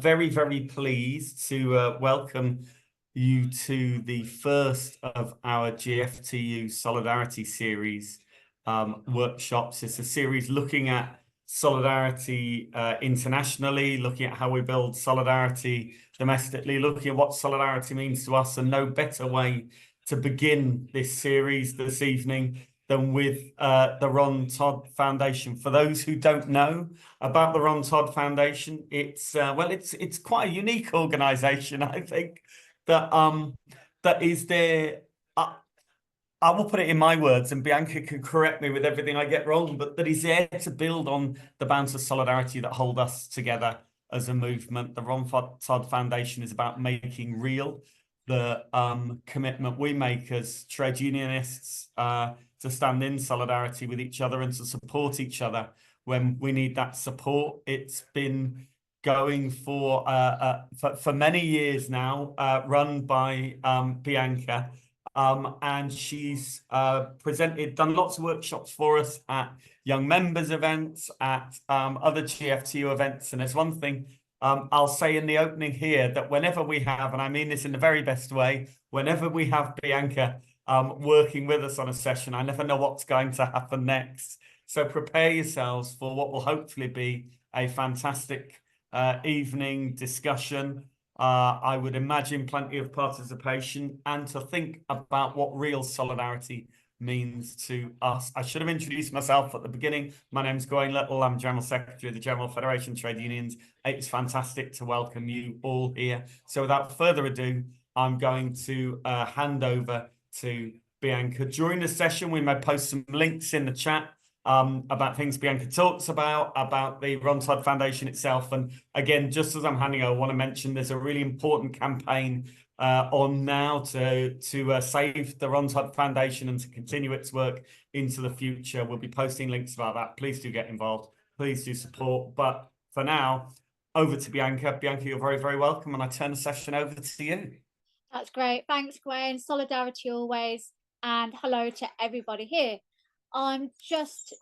very, very pleased to welcome you to the first of our GFTU Solidarity Series workshops. It's a series looking at solidarity internationally, looking at how we build solidarity domestically, looking at what solidarity means to us, and no better way to begin this series this evening than with the Ron Todd Foundation. For those who don't know about the Ron Todd Foundation, it's quite a unique organisation, I think, that is there. I will put it in my words, and Bianca can correct me with everything I get wrong, but that is there to build on the bonds of solidarity that hold us together as a movement. The Ron Todd Foundation is about making real the commitment we make as trade unionists to stand in solidarity with each other and to support each other when we need that support. It's been going for many years now, run by Bianca. And she's done lots of workshops for us at young members events, at other GFTU events. And there's one thing I'll say in the opening here, that whenever we have, and I mean this in the very best way, whenever we have Bianca working with us on a session, I never know what's going to happen next. So prepare yourselves for what will hopefully be a fantastic evening discussion. I would imagine plenty of participation and to think about what real solidarity means to us. I should have introduced myself at the beginning. My name's Gawain Little. I'm General Secretary of the General Federation of Trade Unions. It's fantastic to welcome you all here. So without further ado, I'm going to hand over to Bianca. During the session, we may post some links in the chat about things Bianca talks about the Ron Todd Foundation itself. And again, just as I'm handing over, I want to mention there's a really important campaign on now to save the Ron Todd Foundation and to continue its work into the future. We'll be posting links about that. Please do get involved. Please do support. But for now, over to Bianca. Bianca, you're very, very welcome. And I turn the session over to you. That's great. Thanks, Gwen. Solidarity always. And hello to everybody here. I'm just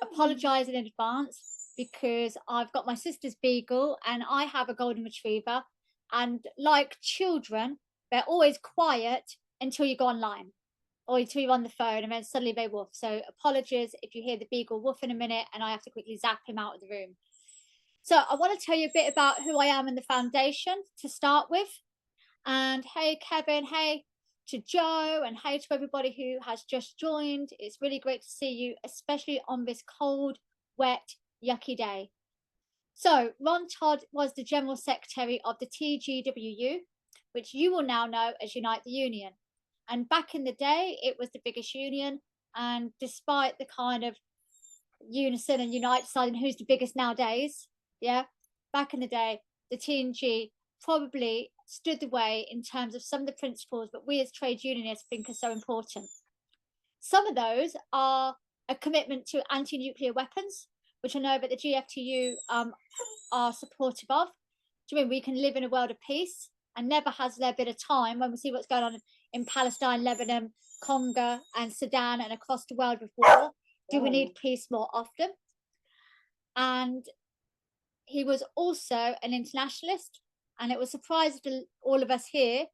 apologising in advance because I've got my sister's beagle and I have a golden retriever. And like children, they're always quiet until you go online or until you're on the phone, and then suddenly they woof. So apologies if you hear the beagle woof in a minute and I have to quickly zap him out of the room. So I want to tell you a bit about who I am in the foundation to start with. And hey, Kevin, hey to Joe, and hey to everybody who has just joined. It's really great to see you, especially on this cold, wet, yucky day. So Ron Todd was the General Secretary of the TGWU, which you will now know as Unite the Union. And back in the day, it was the biggest union. And despite the kind of unison and Unite deciding who's the biggest nowadays, yeah, back in the day, the TNG probably stood the way in terms of some of the principles that we as trade unionists think are so important. Some of those are a commitment to anti-nuclear weapons, which I know that the GFTU are supportive of. Do you mean we can live in a world of peace? And never has there been a time when we see what's going on in Palestine, Lebanon, Congo, and Sudan, and across the world with war. Do we need peace more often? And he was also an internationalist. And it was surprising to all of us here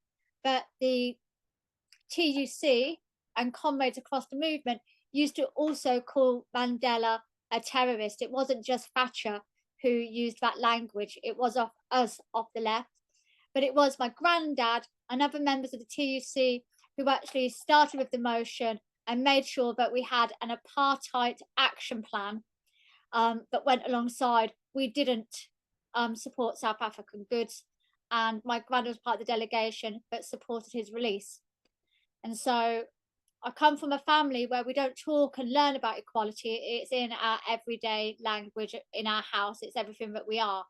that the TUC and comrades across the movement used to also call Mandela a terrorist. It wasn't just Thatcher who used that language. It was of us off the left. But it was my granddad and other members of the TUC who actually started with the motion and made sure that we had an apartheid action plan that went alongside. We didn't support South African goods. And my granddad was part of the delegation that supported his release. And so I come from a family where we don't talk and learn about equality. It's in our everyday language, in our house. It's everything that we are.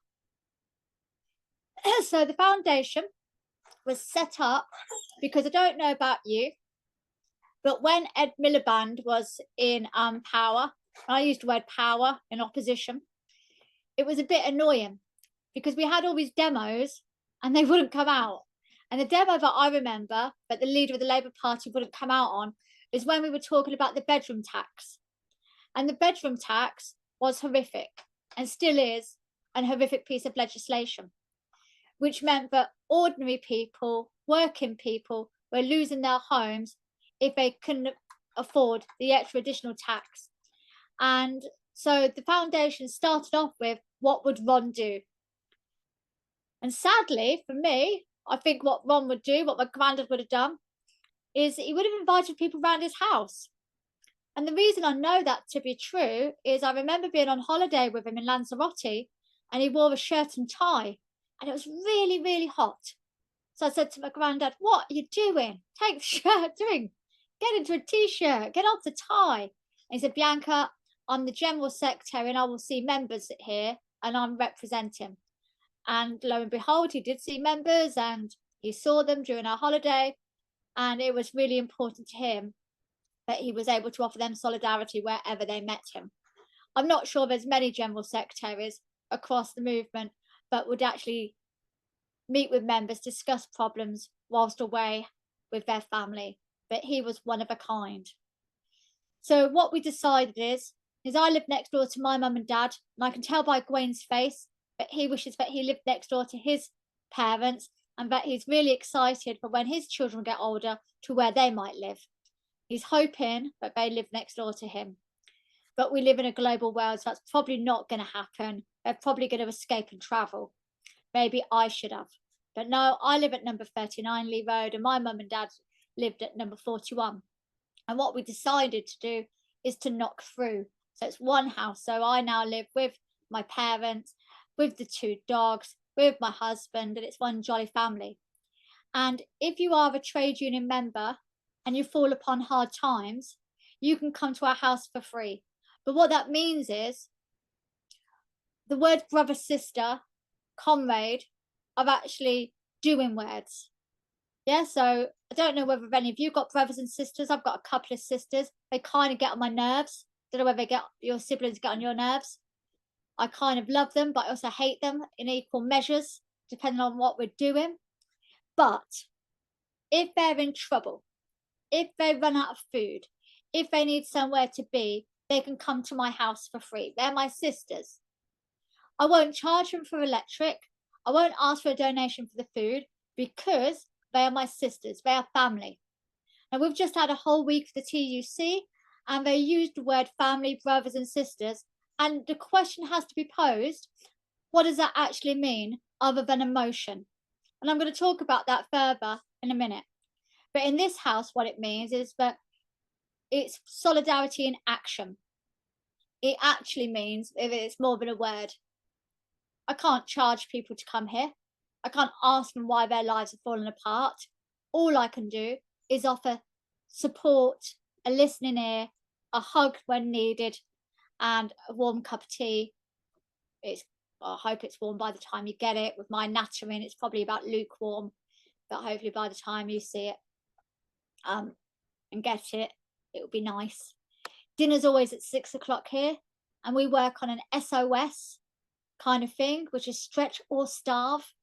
So the foundation was set up because I don't know about you, but when Ed Miliband was in power, I used the word power in opposition, it was a bit annoying because we had all these demos and they wouldn't come out. And the demo that I remember that the leader of the Labour Party wouldn't come out on is when we were talking about the bedroom tax. And the bedroom tax was horrific and still is a horrific piece of legislation. which meant that ordinary people, working people, were losing their homes if they couldn't afford the extra additional tax. And so the foundation started off with, what would Ron do? And sadly for me, I think what Ron would do, what my granddad would have done, is he would have invited people around his house. And the reason I know that to be true is I remember being on holiday with him in Lanzarote, and he wore a shirt and tie, and it was really, really hot. So I said to my granddad, "What are you doing? Take the shirt, get into a t-shirt, get off the tie." And he said, "Bianca, I'm the general secretary and I will see members here and I'm representing." And lo and behold, he did see members and he saw them during our holiday. And it was really important to him that he was able to offer them solidarity wherever they met him. I'm not sure there's many general secretaries across the movement that would actually meet with members, discuss problems whilst away with their family, but he was one of a kind. So what we decided is I live next door to my mum and dad, and I can tell by Gwen's face that he wishes that he lived next door to his parents, and that he's really excited for when his children get older to where they might live. He's hoping that they live next door to him. But we live in a global world, so that's probably not going to happen. They're probably going to escape and travel. Maybe I should have. But no, I live at number 39 Lee Road, and my mum and dad lived at number 41. And what we decided to do is to knock through. So it's one house. So I now live with my parents, with the 2 dogs, with my husband, and it's one jolly family. And if you are a trade union member and you fall upon hard times, you can come to our house for free. But what that means is the word brother, sister, comrade are actually doing words. Yeah, so I don't know whether any of you got brothers and sisters. I've got a couple of sisters. They kind of get on my nerves. Don't know whether your siblings get on your nerves. I kind of love them, but I also hate them in equal measures, depending on what we're doing. But if they're in trouble, if they run out of food, if they need somewhere to be, they can come to my house for free. They're my sisters. I won't charge them for electric. I won't ask for a donation for the food because they are my sisters. They are family. And we've just had a whole week of the TUC, and they used the word family, brothers and sisters. And the question has to be posed, what does that actually mean other than emotion? And I'm going to talk about that further in a minute. But in this house, what it means is that it's solidarity in action. It actually means, if it's more than a word, I can't charge people to come here. I can't ask them why their lives have fallen apart. All I can do is offer support, a listening ear, a hug when needed, and a warm cup of tea. I hope it's warm by the time you get it. With my nattering, it's probably about lukewarm, but hopefully by the time you see it and get it, it will be nice. Dinner's always at 6 o'clock here, and we work on an SOS kind of thing, which is stretch or starve.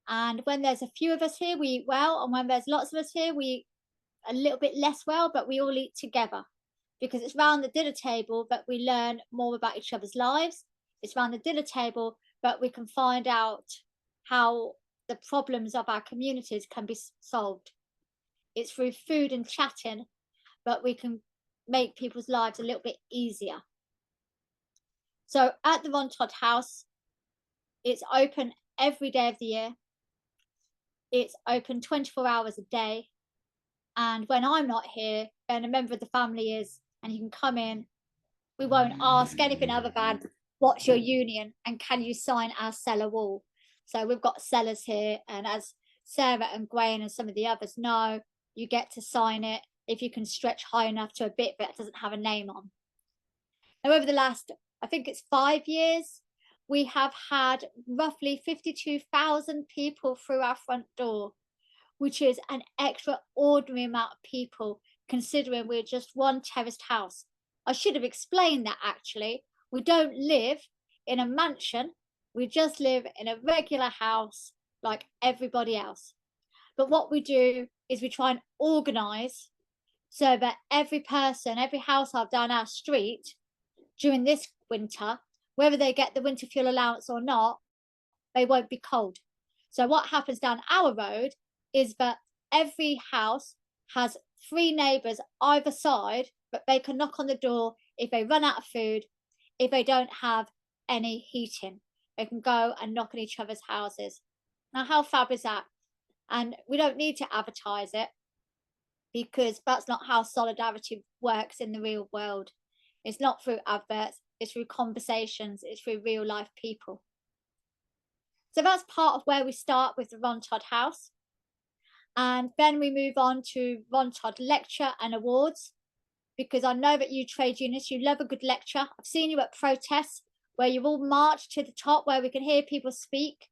And when there's a few of us here, we eat well, and when there's lots of us here, we eat a little bit less well, but we all eat together, because it's round the dinner table that we learn more about each other's lives. It's round the dinner table that we can find out how the problems of our communities can be solved. It's through food and chatting that we can make people's lives a little bit easier. So at the Ron Todd House, it's open every day of the year. It's open 24 hours a day. And when I'm not here, then a member of the family is, and you can come in. We won't ask anything other than, what's your union and can you sign our cellar wall? So we've got sellers here, and as Sarah and Gwen and some of the others know, you get to sign it if you can stretch high enough to a bit that doesn't have a name on. Now, over the last, I think it's 5 years, we have had roughly 52,000 people through our front door, which is an extraordinary amount of people considering we're just one terraced house. I should have explained that actually. We don't live in a mansion, we just live in a regular house like everybody else. But what we do is we try and organise so that every person, every household down our street during this winter, whether they get the winter fuel allowance or not, they won't be cold. So what happens down our road is that every house has 3 neighbours either side, but they can knock on the door if they run out of food, if they don't have any heating. They can go and knock on each other's houses. Now, how fab is that? And we don't need to advertise it, because that's not how solidarity works in the real world. It's not through adverts, it's through conversations, it's through real life people. So that's part of where we start with the Ron Todd House. And then we move on to Ron Todd Lecture and Awards, because I know that you trade unionists, you love a good lecture. I've seen you at protests where you all march to the top where we can hear people speak.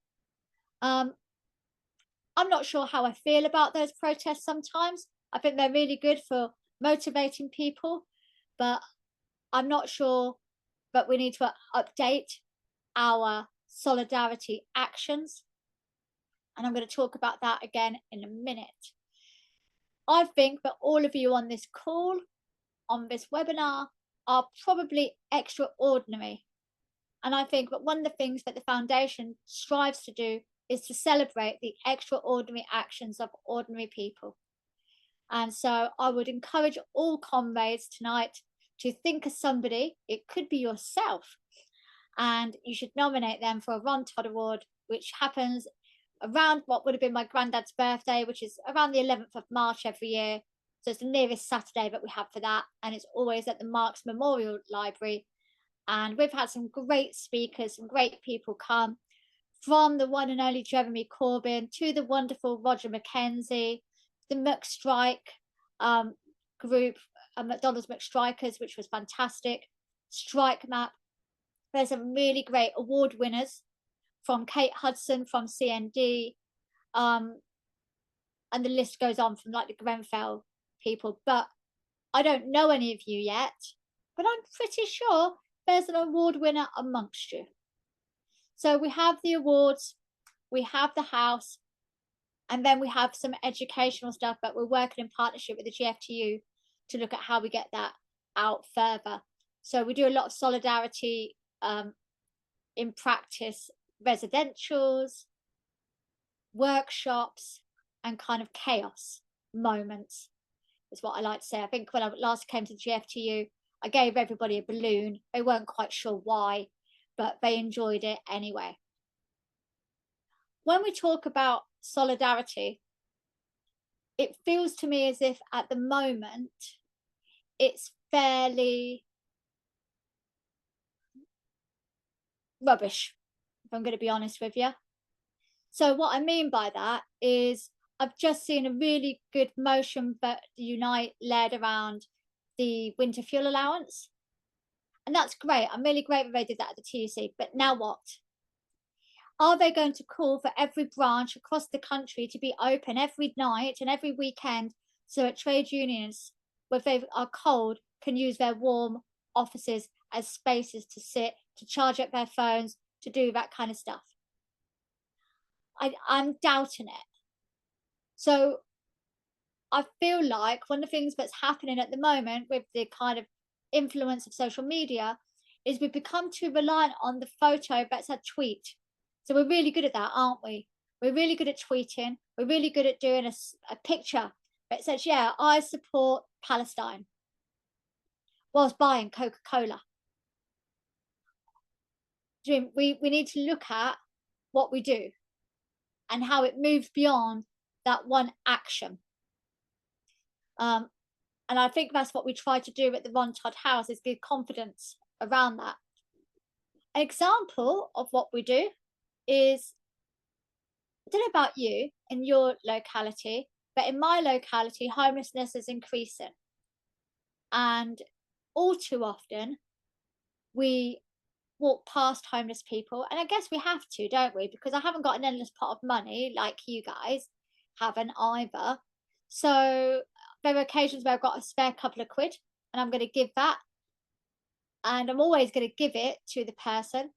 I'm not sure how I feel about those protests sometimes. I think they're really good for motivating people, but I'm not sure that we need to update our solidarity actions. And I'm going to talk about that again in a minute. I think that all of you on this call, on this webinar, are probably extraordinary. And I think that one of the things that the foundation strives to do is to celebrate the extraordinary actions of ordinary people. And so I would encourage all comrades tonight to think of somebody, it could be yourself, and you should nominate them for a Ron Todd Award, which happens around what would have been my granddad's birthday, which is around the 11th of March every year. So it's the nearest Saturday that we have for that. And it's always at the Marks Memorial Library. And we've had some great speakers, some great people come, from the one and only Jeremy Corbyn to the wonderful Roger Mackenzie, the McStrike group, McDonald's McStrikers, which was fantastic, Strike Map. There's some really great award winners from Kate Hudson from CND, and the list goes on from like the Grenfell people. But I don't know any of you yet, but I'm pretty sure there's an award winner amongst you. So we have the awards, we have the house, and then we have some educational stuff, but we're working in partnership with the GFTU to look at how we get that out further. So we do a lot of solidarity in practice, residentials, workshops, and kind of chaos moments is what I like to say. I think when I last came to the GFTU, I gave everybody a balloon. They weren't quite sure why, but they enjoyed it anyway. When we talk about solidarity, it feels to me as if at the moment it's fairly rubbish, if I'm going to be honest with you. So what I mean by that is I've just seen a really good motion that Unite led around the winter fuel allowance. And that's great. I'm really grateful they did that at the TUC. But now what? Are they going to call for every branch across the country to be open every night and every weekend so that trade unions, if they are cold, can use their warm offices as spaces to sit, to charge up their phones, to do that kind of stuff? I'm doubting it. So I feel like one of the things that's happening at the moment with the kind of influence of social media is we've become too reliant on the photo that's a tweet. So we're really good at that, aren't we? We're really good at tweeting. We're really good at doing a picture that says, yeah, I support Palestine, whilst buying Coca-Cola. We need to look at what we do and how it moves beyond that one action. And I think that's what we try to do at the Ron Todd House, is give confidence around that. An example of what we do is, I don't know about you in your locality, but in my locality, homelessness is increasing. And all too often, we walk past homeless people, and I guess we have to, don't we? Because I haven't got an endless pot of money like you guys haven't either. So there are occasions where I've got a spare couple of quid and I'm going to give that, and I'm always going to give it to the person,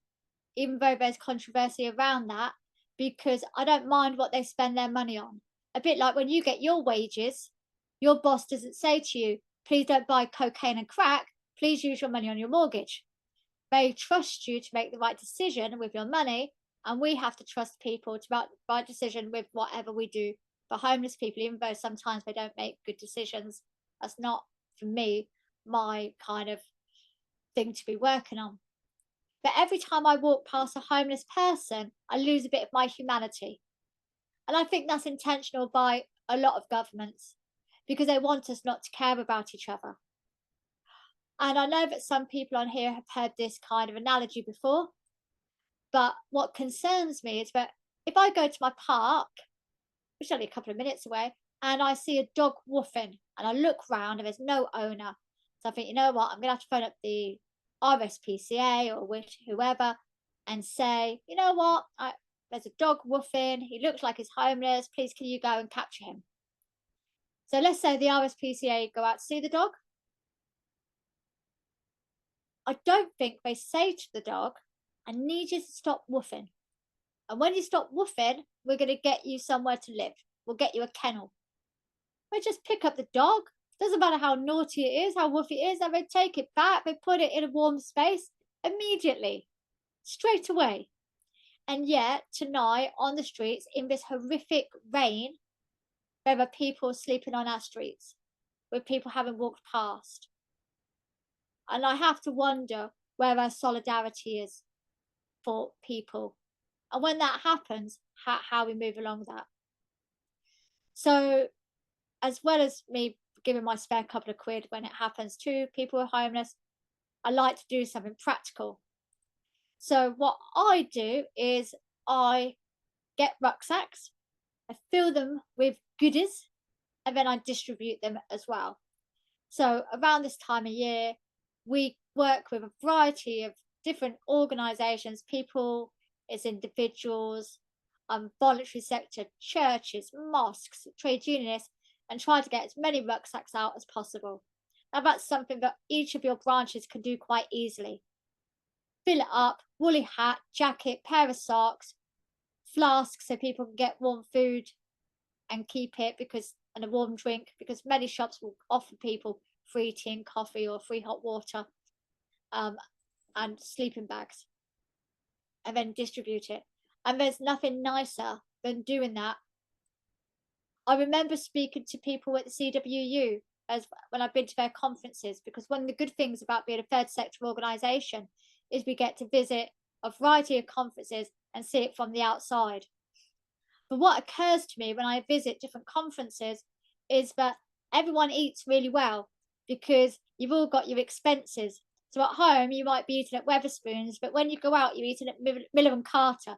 even though there's controversy around that, because I don't mind what they spend their money on. A bit like when you get your wages, your boss doesn't say to you, please don't buy cocaine and crack, please use your money on your mortgage. They trust you to make the right decision with your money, And we have to trust people to make the right decision with whatever we do for homeless people, even though sometimes they don't make good decisions. That's not, for me, my kind of thing to be working on. But every time I walk past a homeless person, I lose a bit of my humanity. And I think that's intentional by a lot of governments because they want us not to care about each other. And I know that some people on here have heard this kind of analogy before, but what concerns me is that if I go to my park, which is only a couple of minutes away, and I see a dog woofing and I look round and there's no owner. So I think, you know what, I'm going to have to phone up the RSPCA or whoever and say, you know what, there's a dog woofing. He looks like he's homeless. Please, can you go and capture him? So let's say the RSPCA go out to see the dog. I don't think they say to the dog, I need you to stop woofing. And when you stop woofing, we're going to get you somewhere to live. We'll get you a kennel. They just pick up the dog. Doesn't matter how naughty it is, how woofy it is, and they take it back. They put it in a warm space immediately, straight away. And yet, tonight on the streets, in this horrific rain, there are people sleeping on our streets, with people having walked past. And I have to wonder where our solidarity is for people. And when that happens, how we move along that. So, as well as me giving my spare couple of quid when it happens to people who are homeless, I like to do something practical. So, what I do is I get rucksacks, I fill them with goodies, and then I distribute them as well. So, around this time of year, we work with a variety of different organisations, people, as individuals, voluntary sector, churches, mosques, trade unionists, and try to get as many rucksacks out as possible. Now, that's something that each of your branches can do quite easily. Fill it up, woolly hat, jacket, pair of socks, flask so people can get warm food and keep it and a warm drink, because many shops will offer people free tea and coffee or free hot water, and sleeping bags, and then distribute it. And there's nothing nicer than doing that. I remember speaking to people at the CWU when I've been to their conferences, because one of the good things about being a third sector organisation is we get to visit a variety of conferences and see it from the outside. But what occurs to me when I visit different conferences is that everyone eats really well because you've all got your expenses. So at home, you might be eating at Wetherspoons, but when you go out, you're eating at Miller and Carter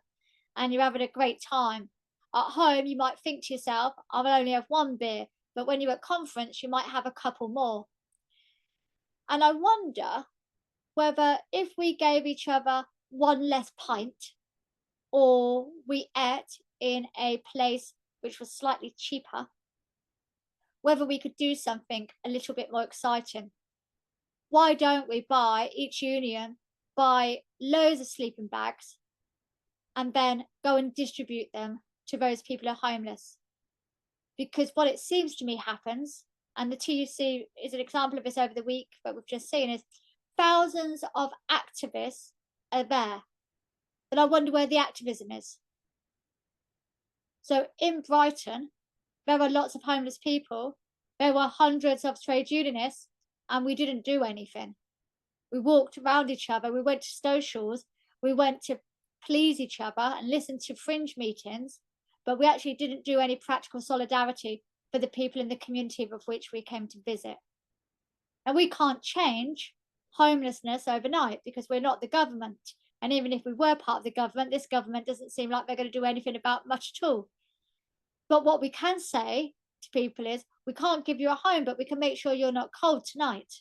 and you're having a great time. At home, you might think to yourself, I will only have one beer, but when you're at conference, you might have a couple more. And I wonder whether if we gave each other one less pint, or we ate in a place which was slightly cheaper, whether we could do something a little bit more exciting. Why don't we each union buy loads of sleeping bags and then go and distribute them to those people who are homeless? Because what it seems to me happens, and the TUC is an example of this over the week that we've just seen, is thousands of activists are there. But I wonder where the activism is. So in Brighton, there are lots of homeless people. There were hundreds of trade unionists, and we didn't do anything. We walked around each other. We went to socials. We went to please each other and listen to fringe meetings, but we actually didn't do any practical solidarity for the people in the community of which we came to visit. And we can't change homelessness overnight because we're not the government. And even if we were part of the government, this government doesn't seem like they're going to do anything about much at all. But what we can say to people is, we can't give you a home, but we can make sure you're not cold tonight.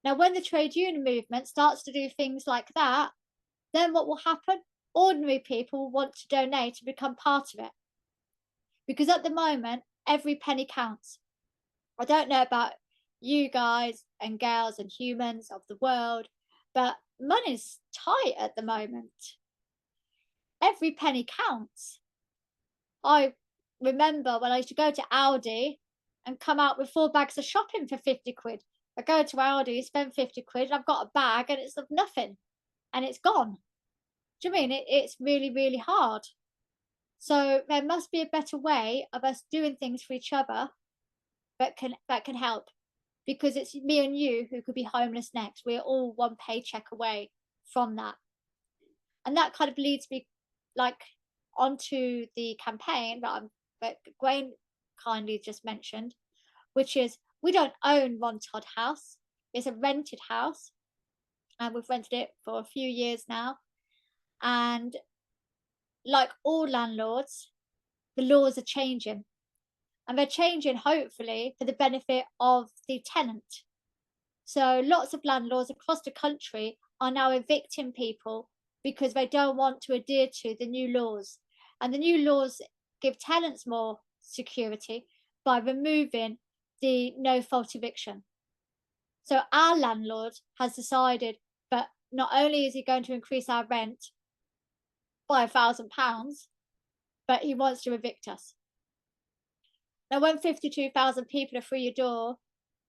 Now, when the trade union movement starts to do things like that, then what will happen? Ordinary people will want to donate and become part of it. Because at the moment, every penny counts. I don't know about you guys and girls and humans of the world, but money's tight at the moment. Every penny counts. I remember when I used to go to Aldi and come out with 4 bags of shopping for 50 quid. I go to Aldi, spend 50 quid, and I've got a bag and it's of nothing. And it's gone. Do you mean it's really, really hard? So there must be a better way of us doing things for each other that can help. Because it's me and you who could be homeless next. We're all one paycheck away from that. And that kind of leads me like onto the campaign that Gwen kindly just mentioned, which is we don't own Ron Todd House. It's a rented house, and we've rented it for a few years now. And like all landlords, the laws are changing, and they're changing hopefully for the benefit of the tenant. So lots of landlords across the country are now evicting people because they don't want to adhere to the new laws. And the new laws give tenants more security by removing the no fault eviction. So our landlord has decided that not only is he going to increase our rent by £1,000, but he wants to evict us. Now, when 52,000 people are through your door,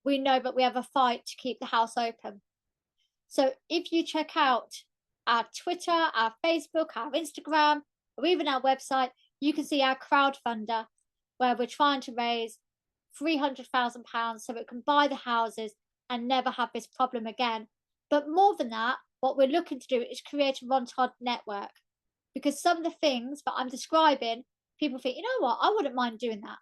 we know that we have a fight to keep the house open. So if you check out our Twitter, our Facebook, our Instagram, or even our website, you can see our crowdfunder where we're trying to raise £300,000 so it can buy the houses and never have this problem again. But more than that, what we're looking to do is create a Ron Todd network, because some of the things that I'm describing, people think, you know what, I wouldn't mind doing that.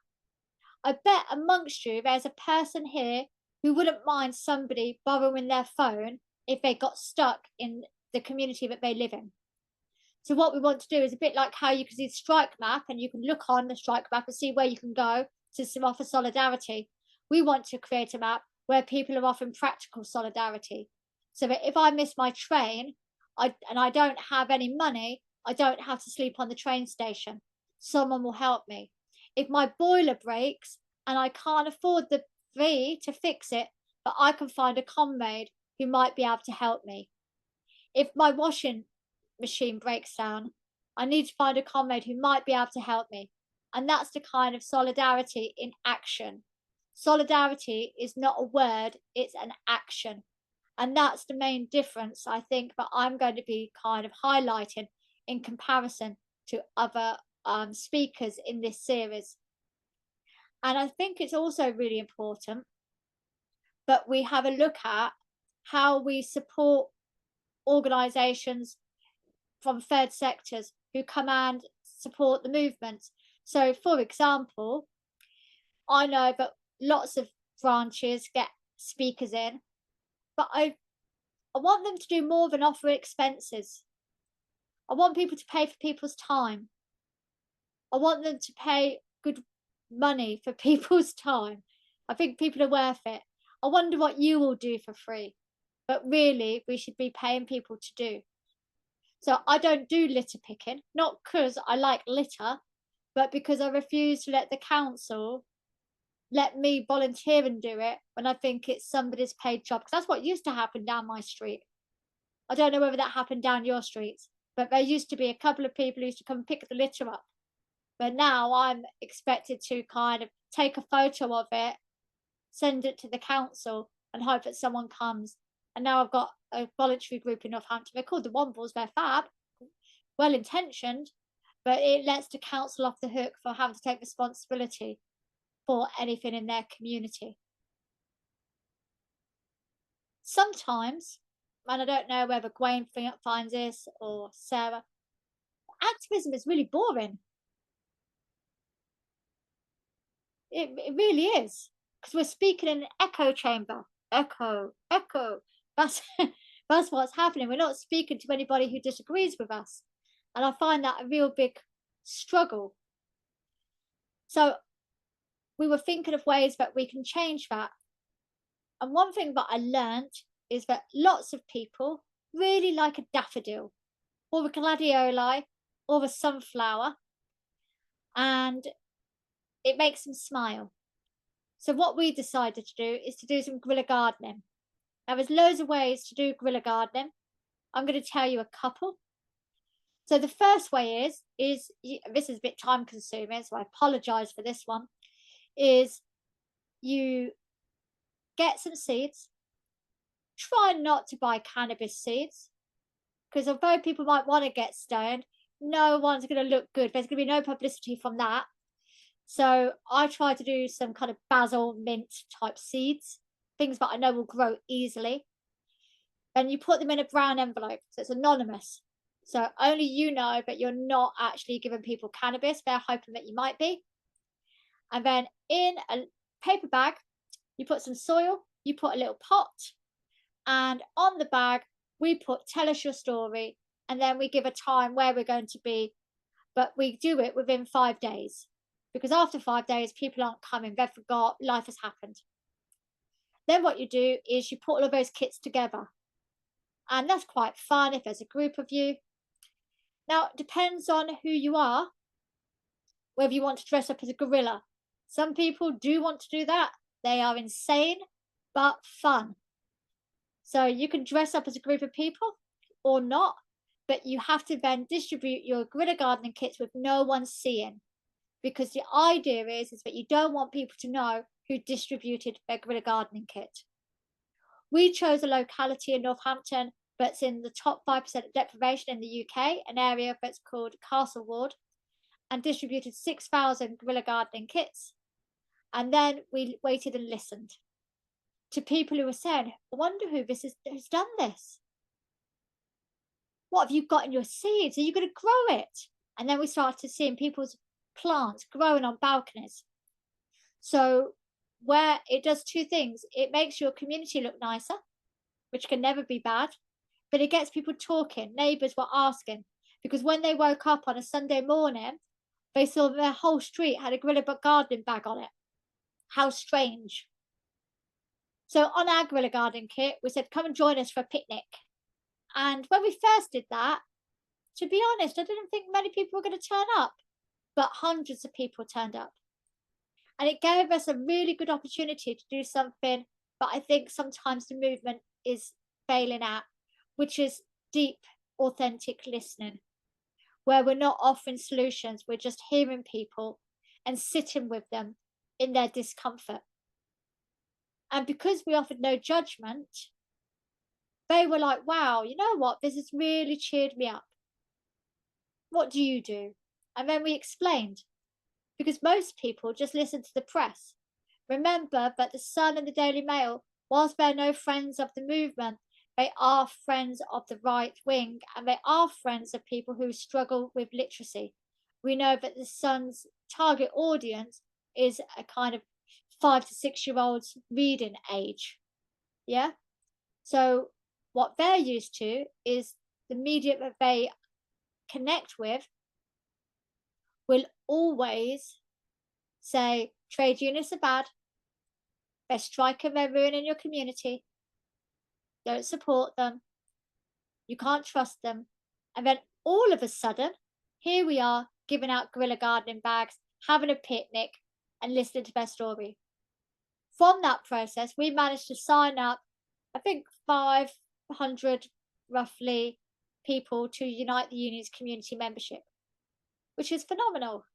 I bet amongst you there's a person here who wouldn't mind somebody borrowing their phone if they got stuck in the community that they live in. So what we want to do is a bit like how you can see the strike map and you can look on the strike map and see where you can go to offer solidarity. We want to create a map where people are offering practical solidarity. So that if I miss my train and I don't have any money, I don't have to sleep on the train station. Someone will help me. If my boiler breaks and I can't afford the fee to fix it, but I can find a comrade who might be able to help me. If my washing machine breaks down, I need to find a comrade who might be able to help me. And that's the kind of solidarity in action. Solidarity is not a word, it's an action. And that's the main difference, I think, that I'm going to be kind of highlighting in comparison to other speakers in this series. And I think it's also really important that we have a look at how we support organisations from third sectors who come and support the movement. So, for example, I know that lots of branches get speakers in, but I want them to do more than offer expenses. I want people to pay for people's time. I want them to pay good money for people's time. I think people are worth it. I wonder what you will do for free, but really we should be paying people to do. So I don't do litter picking, not because I like litter, but because I refuse to let the council let me volunteer and do it when I think it's somebody's paid job. Because that's what used to happen down my street. I don't know whether that happened down your streets, but there used to be a couple of people who used to come and pick the litter up. But now I'm expected to kind of take a photo of it, send it to the council, and hope that someone comes. And now I've got a voluntary group in Northampton. They're called the Wombles. They're fab, well intentioned, but it lets the council off the hook for having to take responsibility for anything in their community. Sometimes, and I don't know whether Gwen finds this or Sarah, activism is really boring. It really is, because we're speaking in an echo chamber. Echo, echo. That's that's what's happening. We're not speaking to anybody who disagrees with us, and I find that a real big struggle. So we were thinking of ways that we can change that. And one thing that I learned is that lots of people really like a daffodil, or a gladioli, or a sunflower, and it makes them smile. So what we decided to do is to do some guerrilla gardening. Now there's loads of ways to do guerrilla gardening. I'm going to tell you a couple. So the first way is this is a bit time consuming, so I apologize for this one, is you get some seeds. Try not to buy cannabis seeds. because although people might want to get stoned, no one's going to look good. There's going to be no publicity from that. So I try to do some kind of basil mint type seeds, things that I know will grow easily. And you put them in a brown envelope, so it's anonymous. So only you know, but you're not actually giving people cannabis. They're hoping that you might be. And then in a paper bag, you put some soil, you put a little pot, and on the bag, we put tell us your story, and then we give a time where we're going to be, but we do it within 5 days. Because after 5 days, people aren't coming, they've forgot, life has happened. Then what you do is you put all of those kits together. And that's quite fun if there's a group of you. Now, it depends on who you are, whether you want to dress up as a gorilla. Some people do want to do that. They are insane, but fun. So you can dress up as a group of people or not, but you have to then distribute your gorilla gardening kits with no one seeing. Because the idea is that you don't want people to know who distributed their gorilla gardening kit. We chose a locality in Northampton that's in the top 5% of deprivation in the UK, an area that's called Castle Ward, and distributed 6,000 gorilla gardening kits. And then we waited and listened to people who were saying, I wonder who this is who's done this. What have you got in your seeds? Are you going to grow it? And then we started seeing people's plants growing on balconies. So where it does two things, it makes your community look nicer, which can never be bad, but it gets people talking. Neighbours were asking, because when they woke up on a Sunday morning, they saw their whole street had a gorilla gardening bag on it. How strange. So on our gorilla garden kit, we said, come and join us for a picnic. And when we first did that, to be honest, I didn't think many people were going to turn up, but hundreds of people turned up. And it gave us a really good opportunity to do something that I think sometimes the movement is failing at, which is deep, authentic listening, where we're not offering solutions, we're just hearing people and sitting with them in their discomfort. And because we offered no judgment, they were like, wow, you know what? This has really cheered me up. What do you do? And then we explained, because most people just listen to the press. Remember that the Sun and the Daily Mail, whilst they're no friends of the movement, they are friends of the right wing, and they are friends of people who struggle with literacy. We know that the Sun's target audience is a kind of 5 to 6 year olds reading age. Yeah. So what they're used to is the media that they connect with will always say trade unions are bad, they're striking, they're ruining your community, don't support them, you can't trust them. And then all of a sudden, here we are giving out gorilla gardening bags, having a picnic, and listening to their story. From that process, we managed to sign up, I think, 500 roughly people to Unite the Union's community membership, which is phenomenal.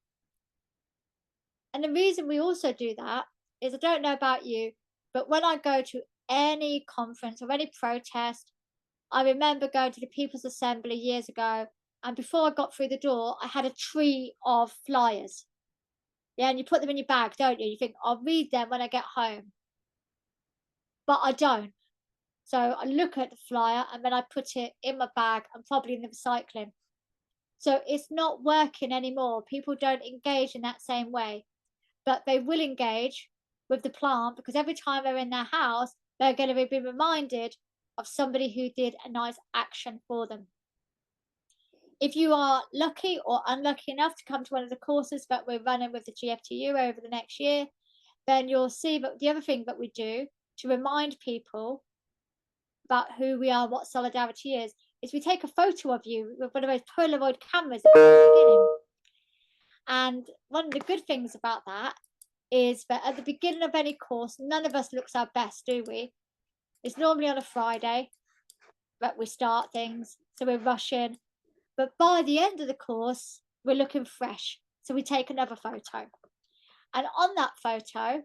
And the reason we also do that is, I don't know about you, but when I go to any conference or any protest, I remember going to the People's Assembly years ago, and before I got through the door, I had a tree of flyers. Yeah, and you put them in your bag, don't you? You think, I'll read them when I get home. But I don't. So I look at the flyer and then I put it in my bag and probably in the recycling. So it's not working anymore. People don't engage in that same way, but they will engage with the plant, because every time they're in their house, they're going to be reminded of somebody who did a nice action for them. If you are lucky or unlucky enough to come to one of the courses that we're running with the GFTU over the next year, then you'll see that the other thing that we do to remind people about who we are, what solidarity is we take a photo of you with one of those Polaroid cameras at the beginning. And one of the good things about that is that at the beginning of any course, none of us looks our best, do we? It's normally on a Friday that we start things, so we're rushing. But by the end of the course, we're looking fresh. So we take another photo. And on that photo,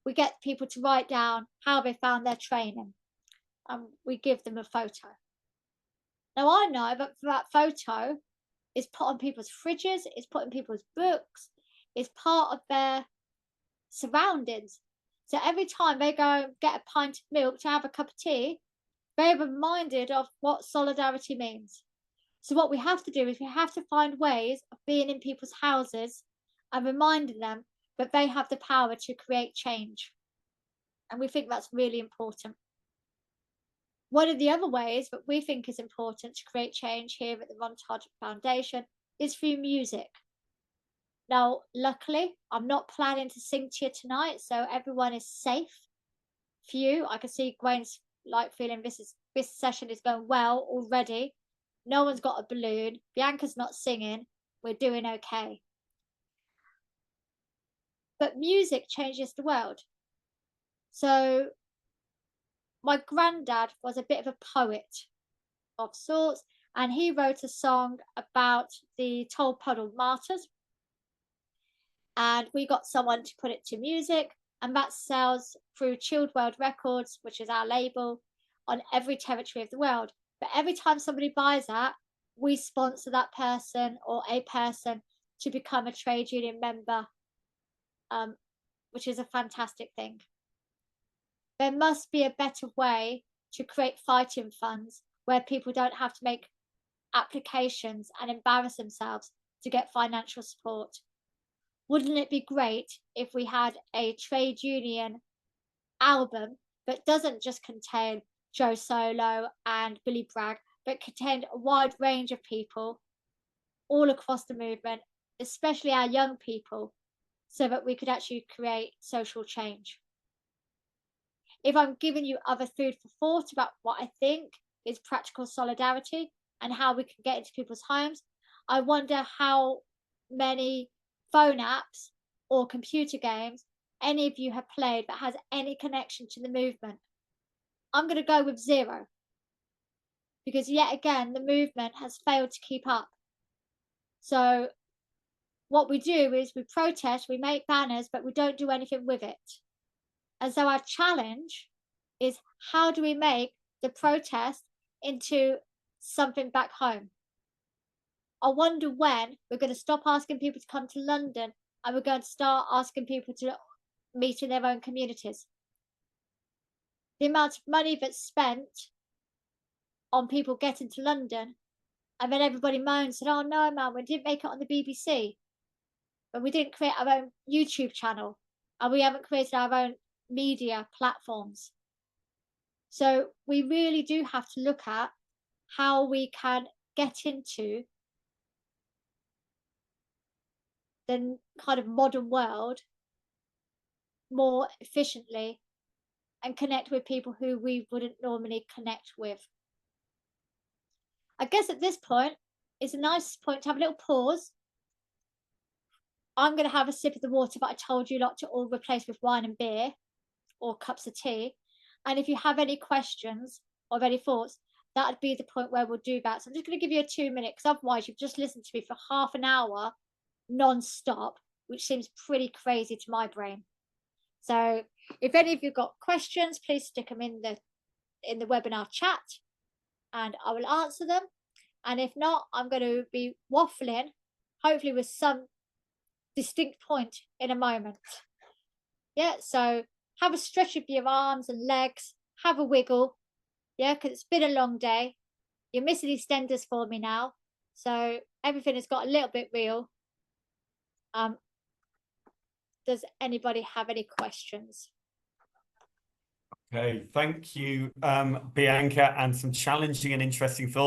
we get people to write down how they found their training. And we give them a photo. Now I know that photo is put on people's fridges, it's put in people's books, it's part of their surroundings. So every time they go get a pint of milk to have a cup of tea, they're reminded of what solidarity means. So what we have to do is we have to find ways of being in people's houses and reminding them that they have the power to create change. And we think that's really important. One of the other ways that we think is important to create change here at the Ron Todd Foundation is through music. Now, luckily, I'm not planning to sing to you tonight, so everyone is safe. For you, I can see Gwen's like feeling this session is going well already. No one's got a balloon. Bianca's not singing. We're doing okay. But music changes the world. So my granddad was a bit of a poet of sorts, and he wrote a song about the Tolpuddle martyrs. And we got someone to put it to music, and that sells through Chilled World Records, which is our label, on every territory of the world. But every time somebody buys that, we sponsor that person or a person to become a trade union member, which is a fantastic thing. There must be a better way to create fighting funds where people don't have to make applications and embarrass themselves to get financial support. Wouldn't it be great if we had a trade union album that doesn't just contain Joe Solo and Billy Bragg, but contained a wide range of people all across the movement, especially our young people, so that we could actually create social change? If I'm giving you other food for thought about what I think is practical solidarity and how we can get into people's homes, I wonder how many phone apps or computer games any of you have played that has any connection to the movement. I'm going to go with 0, because yet again the movement has failed to keep up. So what we do is we protest, we make banners, but we don't do anything with it. And so our challenge is, how do we make the protest into something back home? I wonder when we're going to stop asking people to come to London and we're going to start asking people to meet in their own communities. The amount of money that's spent on people getting to London, and then everybody moans that, oh no, man, we didn't make it on the BBC, but we didn't create our own YouTube channel, and we haven't created our own media platforms. So we really do have to look at how we can get into the kind of modern world more efficiently and connect with people who we wouldn't normally connect with. I guess at this point, it's a nice point to have a little pause. I'm going to have a sip of the water that I told you lot to all replace with wine and beer or cups of tea. And if you have any questions or any thoughts, that would be the point where we'll do that. So I'm just going to give you a 2-minute, because otherwise you've just listened to me for half an hour non-stop, which seems pretty crazy to my brain. So if any of you got questions, please stick them in the webinar chat and I will answer them. And if not, I'm going to be waffling, hopefully with some distinct point in a moment. Yeah, so have a stretch of your arms and legs, have a wiggle, yeah, because it's been a long day. You're missing EastEnders for me now, so everything has got a little bit real. Does anybody have any questions? Okay, thank you, Bianca, and some challenging and interesting thoughts.